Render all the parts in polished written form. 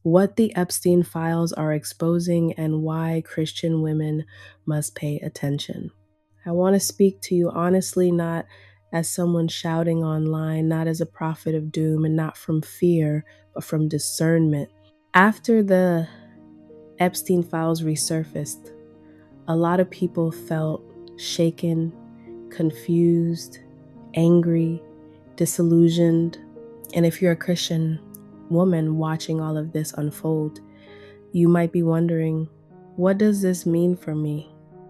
what the Epstein files are exposing, and why Christian women must pay attention. I want to speak to you honestly, not as someone shouting online, not as a prophet of doom, and not from fear, but from discernment. After the Epstein files resurfaced, a lot of people felt shaken, confused, angry, disillusioned. And if you're a Christian woman watching all of this unfold, you might be wondering, what does this mean for me?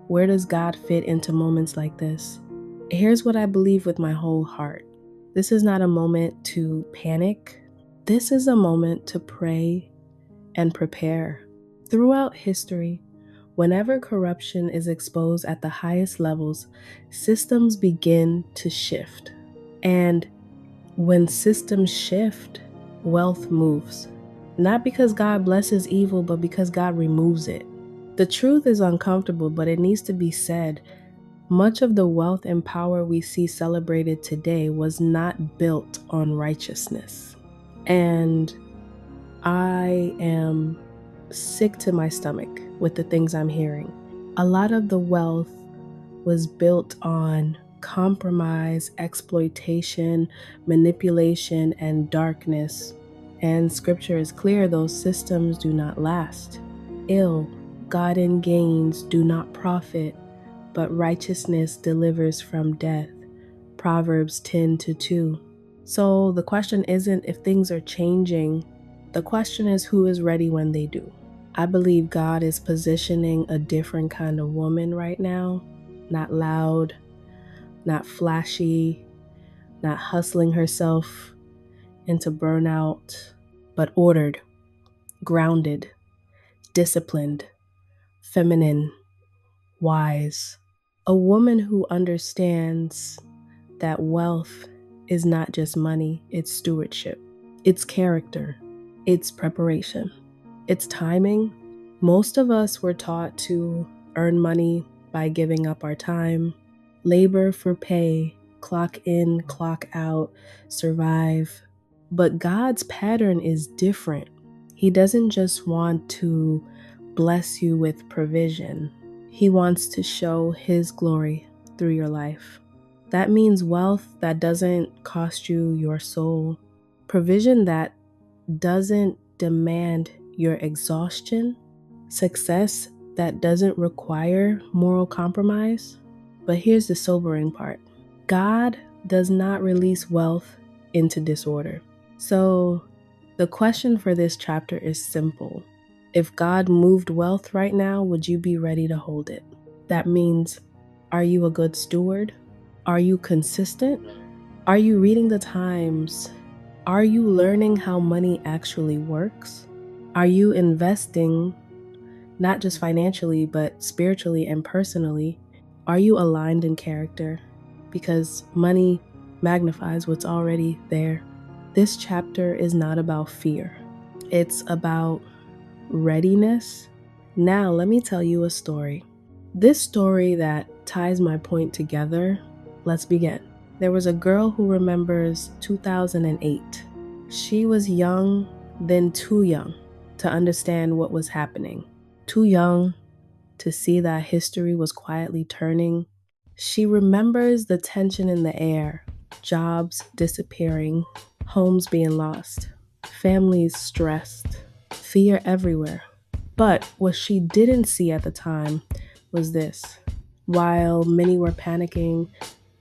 Where does God fit into moments like this? Here's what I believe with my whole heart. This is not a moment to panic. This is a moment to pray and prepare. Throughout history, whenever corruption is exposed at the highest levels, systems begin to shift. And when systems shift, wealth moves. Not because God blesses evil, but because God removes it. The truth is uncomfortable, but it needs to be said. Much of the wealth and power we see celebrated today was not built on righteousness. And I am sick to my stomach with the things I'm hearing. A lot of the wealth was built on compromise, exploitation, manipulation, and darkness. And scripture is clear, those systems do not last. Ill-gotten gains do not profit, but righteousness delivers from death. Proverbs 10:2. So the question isn't if things are changing. The question is who is ready when they do. I believe God is positioning a different kind of woman right now. Not loud, not flashy, not hustling herself into burnout, but ordered, grounded, disciplined, feminine, wise. A woman who understands that wealth is not just money, it's stewardship, it's character, it's preparation, it's timing. Most of us were taught to earn money by giving up our time, labor for pay, clock in, clock out, survive. But God's pattern is different. He doesn't just want to bless you with provision. He wants to show His glory through your life. That means wealth that doesn't cost you your soul, provision that doesn't demand your exhaustion, success that doesn't require moral compromise. But here's the sobering part. God does not release wealth into disorder. So the question for this chapter is simple. If God moved wealth right now, would you be ready to hold it? That means, are you a good steward? Are you consistent? Are you reading the times? Are you learning how money actually works? Are you investing, not just financially, but spiritually and personally? Are you aligned in character? Because money magnifies what's already there. This chapter is not about fear. It's about readiness. Now, let me tell you a story. This story that ties my point together. Let's begin. There was a girl who remembers 2008. She was young, then too young to understand what was happening. Too young to see that history was quietly turning. She remembers the tension in the air, jobs disappearing, homes being lost, families stressed, fear everywhere. But what she didn't see at the time was this. While many were panicking,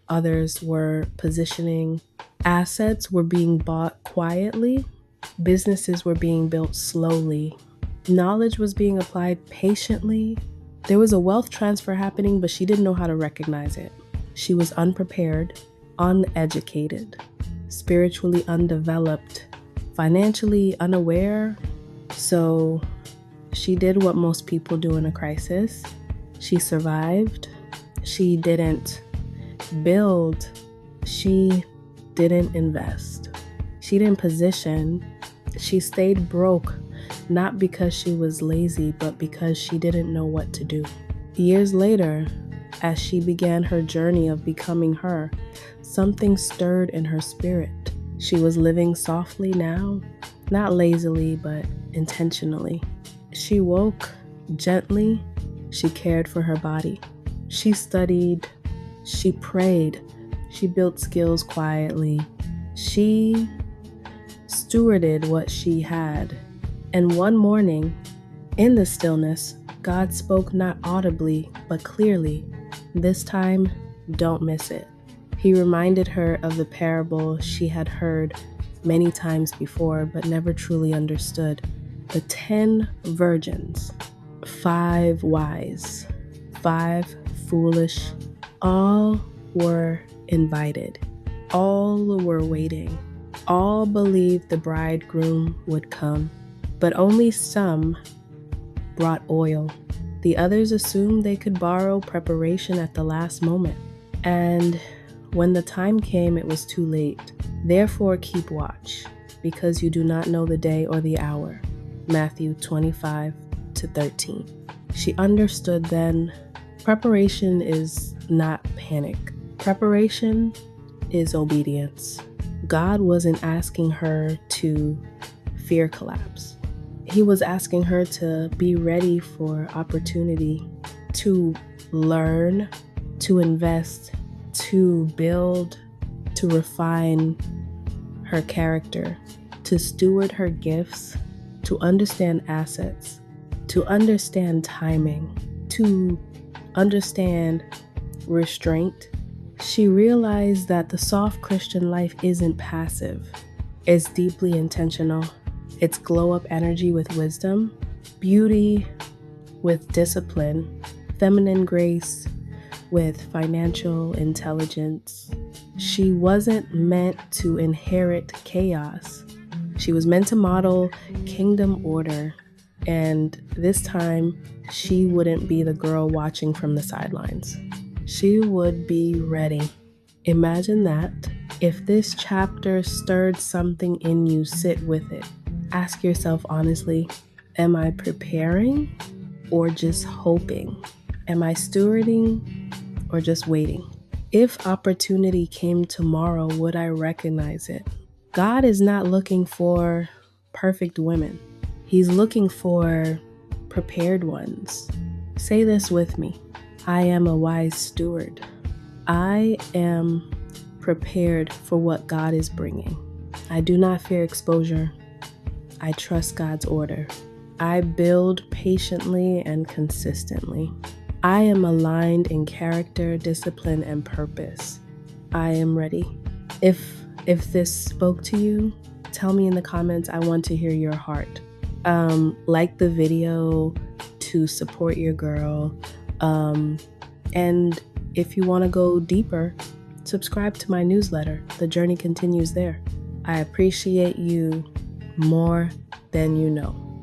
others were positioning, assets were being bought quietly, businesses were being built slowly, knowledge was being applied patiently. There was a wealth transfer happening, but she didn't know how to recognize it. She was unprepared, uneducated, spiritually undeveloped, financially unaware. So she did what most people do in a crisis. She survived. She didn't build. She didn't invest. She didn't position. She stayed broke, not because she was lazy, but because she didn't know what to do. Years later, as she began her journey of becoming her, something stirred in her spirit. She was living softly now, not lazily, but intentionally. She woke gently. She cared for her body. She studied. She prayed. She built skills quietly. She stewarded what she had. And one morning, in the stillness, God spoke not audibly, but clearly. This time, don't miss it. He reminded her of the parable she had heard many times before, but never truly understood. The 10 virgins, 5 wise, 5 foolish, all were invited. All were waiting. All believed the bridegroom would come, but only some brought oil. The others assumed they could borrow preparation at the last moment. And when the time came, it was too late. Therefore, keep watch, because you do not know the day or the hour. Matthew 25-13. She understood then, preparation is not panic. Preparation is obedience. God wasn't asking her to fear collapse. He was asking her to be ready for opportunity, to learn, to invest, to build, to refine her character, to steward her gifts, to understand assets, to understand timing, to understand restraint. She realized that the soft Christian life isn't passive. It's deeply intentional. It's glow up energy with wisdom, beauty with discipline, feminine grace with financial intelligence. She wasn't meant to inherit chaos. She was meant to model kingdom order. And this time, she wouldn't be the girl watching from the sidelines. She would be ready. Imagine that. If this chapter stirred something in you, sit with it. Ask yourself honestly, am I preparing or just hoping? Am I stewarding or just waiting? If opportunity came tomorrow, would I recognize it? God is not looking for perfect women. He's looking for prepared ones. Say this with me. I am a wise steward. I am prepared for what God is bringing. I do not fear exposure. I trust God's order. I build patiently and consistently. I am aligned in character, discipline, and purpose. I am ready. If this spoke to you, tell me in the comments. I want to hear your heart. Like the video to support your girl. And if you want to go deeper, subscribe to my newsletter. The journey continues there. I appreciate you more than you know.